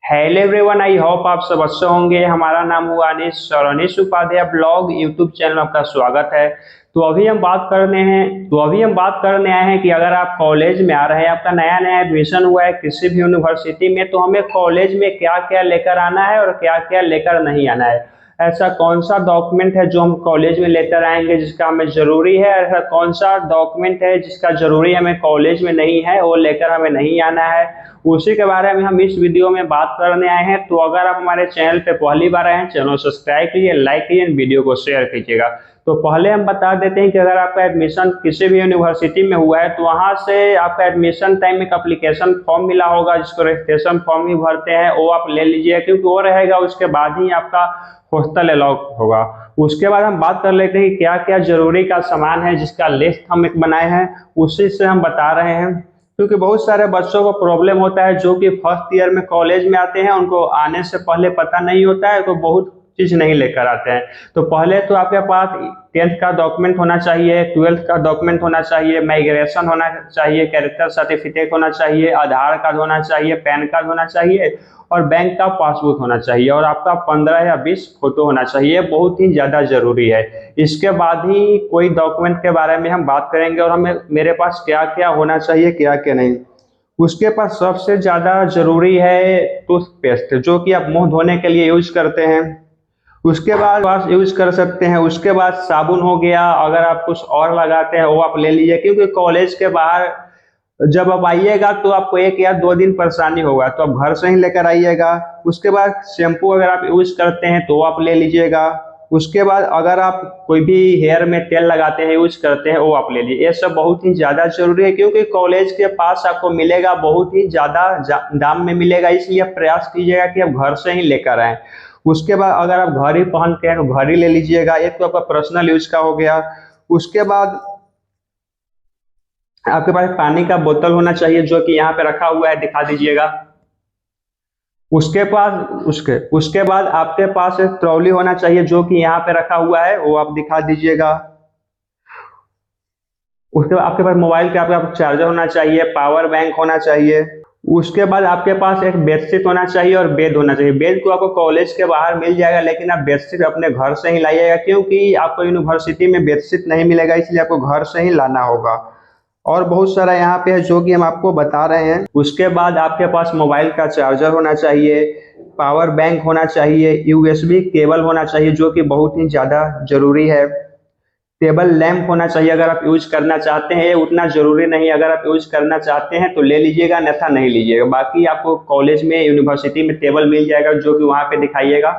Hello everyone, I hope आप सब अच्छे होंगे। हमारा नाम हुआ अनिश और अनिश उपाध्याय ब्लॉग यूट्यूब चैनल में आपका स्वागत है। तो अभी हम बात करने आए हैं कि अगर आप कॉलेज में आ रहे हैं, आपका नया नया एडमिशन हुआ है किसी भी यूनिवर्सिटी में, तो हमें कॉलेज में क्या क्या लेकर आना है और क्या क्या लेकर नहीं आना है। ऐसा कौन सा डॉक्यूमेंट है जो हम कॉलेज में लेकर आएंगे जिसका हमें जरूरी है, ऐसा कौन सा डॉक्यूमेंट है जिसका जरूरी हमें कॉलेज में नहीं है, वो लेकर हमें नहीं आना है, उसी के बारे में हम इस वीडियो में बात करने आए हैं। तो अगर आप हमारे चैनल पे पहली बार आए हैं, चैनल को सब्सक्राइब कीजिए, लाइक कीजिए, वीडियो को शेयर कीजिएगा। तो पहले हम बता देते हैं कि अगर आपका एडमिशन किसी भी यूनिवर्सिटी में हुआ है तो वहां से आपका एडमिशन टाइम में एक एप्लीकेशन फॉर्म मिला होगा जिसको रजिस्ट्रेशन फॉर्म ही भरते हैं, वो आप ले लीजिए क्योंकि वो रहेगा, उसके बाद ही आपका हॉस्टल अलाउ होगा। उसके बाद हम बात कर लेते हैं कि क्या क्या जरूरी का सामान है जिसका लिस्ट हम एक बनाए हैं, उसी से हम बता रहे हैं। क्योंकि बहुत सारे बच्चों को प्रॉब्लम होता है जो कि फर्स्ट ईयर में कॉलेज में आते हैं, उनको आने से पहले पता नहीं होता है तो बहुत चीज नहीं लेकर आते हैं। तो पहले तो आपके पास 10th का डॉक्यूमेंट होना चाहिए, 12th का डॉक्यूमेंट होना चाहिए, माइग्रेशन होना चाहिए, कैरेक्टर सर्टिफिकेट होना चाहिए, आधार कार्ड होना चाहिए, पैन कार्ड होना चाहिए और बैंक का पासबुक होना चाहिए और आपका 15 या 20 फोटो होना चाहिए। बहुत ही ज्यादा जरूरी है। इसके बाद ही कोई डॉक्यूमेंट के बारे में हम बात करेंगे और हमें मेरे पास क्या क्या होना चाहिए क्या क्या नहीं। उसके पास सबसे ज्यादा जरूरी है टूथपेस्ट, जो कि आप मुंह धोने के लिए यूज करते हैं। उसके बाद यूज कर सकते हैं। उसके बाद साबुन हो गया, अगर आप कुछ और लगाते हैं वो आप ले लीजिए क्योंकि कॉलेज के बाहर जब आप आइएगा तो आपको 1 या 2 दिन परेशानी होगा, तो आप घर से ही लेकर आइएगा। उसके बाद शैम्पू अगर आप यूज करते हैं तो आप ले लीजिएगा। उसके बाद अगर आप कोई भी हेयर में तेल लगाते हैं यूज करते हैं वो आप ले लीजिए। ये सब बहुत ही ज्यादा जरूरी है क्योंकि कॉलेज के पास आपको मिलेगा बहुत ही ज्यादा दाम में मिलेगा, इसलिए आप प्रयास कीजिएगा कि आप घर से ही लेकर आए। उसके बाद अगर आप घड़ी पहनते हैं तो घड़ी ले लीजिएगा, एक तो आपका पर्सनल यूज का हो गया। उसके बाद आपके पास पानी का बोतल होना चाहिए जो कि यहाँ पे रखा हुआ है, दिखा दीजिएगा। उसके बाद आपके पास एक ट्रॉली होना चाहिए जो कि यहाँ पे रखा हुआ है, वो आप दिखा दीजिएगा। उसके बाद आपके पास मोबाइल का आपका चार्जर होना चाहिए, पावर बैंक होना चाहिए। उसके बाद आपके पास एक बेडशीट होना चाहिए और बेड होना चाहिए। बेड को आपको कॉलेज के बाहर मिल जाएगा लेकिन आप बेडशीट अपने घर से ही लाइएगा क्योंकि आपको यूनिवर्सिटी में बेडशीट नहीं मिलेगा, इसलिए आपको घर से ही लाना होगा। और बहुत सारा यहाँ पे है जो कि हम आपको बता रहे हैं। उसके बाद आपके पास मोबाइल का चार्जर होना चाहिए, पावर बैंक होना चाहिए, यूएसबी केबल होना चाहिए जो कि बहुत ही ज्यादा जरूरी है। टेबल लैंप होना चाहिए अगर आप यूज करना चाहते हैं, उतना जरूरी नहीं, अगर आप यूज करना चाहते हैं तो ले लीजिएगा, अन्यथा नहीं लीजिएगा। बाकी आपको कॉलेज में यूनिवर्सिटी में टेबल मिल जाएगा जो कि वहां पे दिखाइएगा,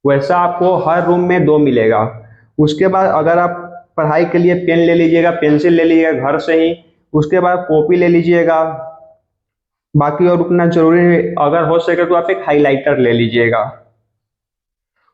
वैसा आपको हर रूम में 2 मिलेगा। उसके बाद अगर आप पढ़ाई के लिए पेन ले लीजिएगा, पेंसिल ले लीजिएगा घर से ही। उसके बाद कॉपी ले लीजिएगा। बाकी और उतना जरूरी नहीं, अगर हो सके तो आप एक हाइलाइटर ले लीजिएगा।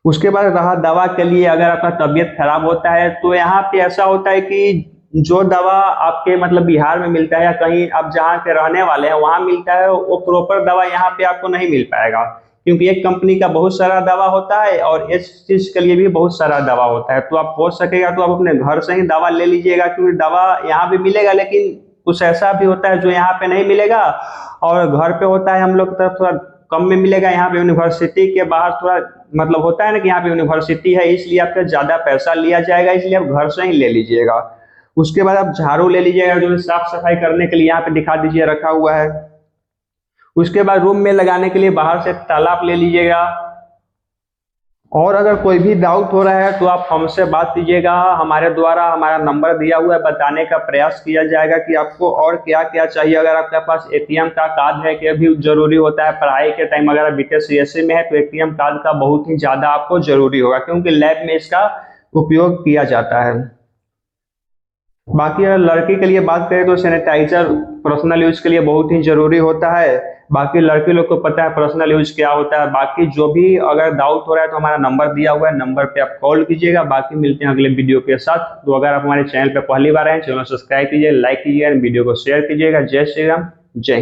उसके बाद रहा दवा के लिए, अगर आपका तबीयत खराब होता है तो यहाँ पे ऐसा होता है कि जो दवा आपके मतलब बिहार में मिलता है या कहीं आप जहाँ पे रहने वाले हैं वहां मिलता है, वो प्रॉपर दवा यहाँ पे आपको नहीं मिल पाएगा क्योंकि एक कंपनी का बहुत सारा दवा होता है और इस चीज के लिए भी बहुत सारा दवा होता है। तो आप हो सकेगा तो आप अपने घर से ही दवा ले लीजिएगा क्योंकि दवा यहाँ भी मिलेगा लेकिन कुछ ऐसा भी होता है जो यहाँ पे नहीं मिलेगा और घर पे होता है हम लोग की तरफ थोड़ा कम में मिलेगा। यहाँ पे यूनिवर्सिटी के बाहर थोड़ा मतलब होता है ना कि यहाँ पे यूनिवर्सिटी है इसलिए आपका ज्यादा पैसा लिया जाएगा, इसलिए आप घर से ही ले लीजिएगा। उसके बाद आप झाड़ू ले लीजिएगा जो साफ सफाई करने के लिए यहाँ पे दिखा दीजिए रखा हुआ है। उसके बाद रूम में लगाने के लिए बाहर से ताला ले लीजिएगा। और अगर कोई भी डाउट हो रहा है तो आप हमसे बात कीजिएगा, हमारे द्वारा हमारा नंबर दिया हुआ है, बताने का प्रयास किया जाएगा कि आपको और क्या क्या चाहिए। अगर आपके पास एटीएम का कार्ड है कि भी जरूरी होता है पढ़ाई के टाइम, अगर आप बीटेक में है तो एटीएम कार्ड का बहुत ही ज्यादा आपको जरूरी होगा क्योंकि लैब में इसका उपयोग किया जाता है। बाकी अगर लड़की के लिए बात करें तो सैनिटाइजर पर्सनल यूज के लिए बहुत ही जरूरी होता है। बाकी लड़के लोग को पता है पर्सनल यूज क्या होता है। बाकी जो भी अगर डाउट हो रहा है तो हमारा नंबर दिया हुआ है, नंबर पे आप कॉल कीजिएगा। बाकी मिलते हैं अगले वीडियो के साथ। तो अगर आप हमारे चैनल पे पहली बार आए, चैनल सब्सक्राइब कीजिए, लाइक कीजिए, वीडियो को शेयर कीजिएगा। जय श्री राम, जय हिंद।